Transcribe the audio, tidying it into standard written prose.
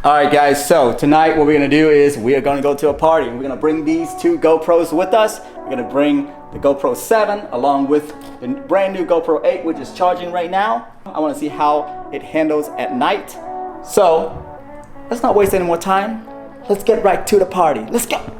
Alright guys, so tonight what we're gonna do is we are gonna go to a party and we're gonna bring these two GoPros with us. We're gonna bring the GoPro 7 along with the brand new GoPro 8, which is charging right now. I wanna see how it handles at night. So let's not waste any more time. Let's get right to the party. Let's go.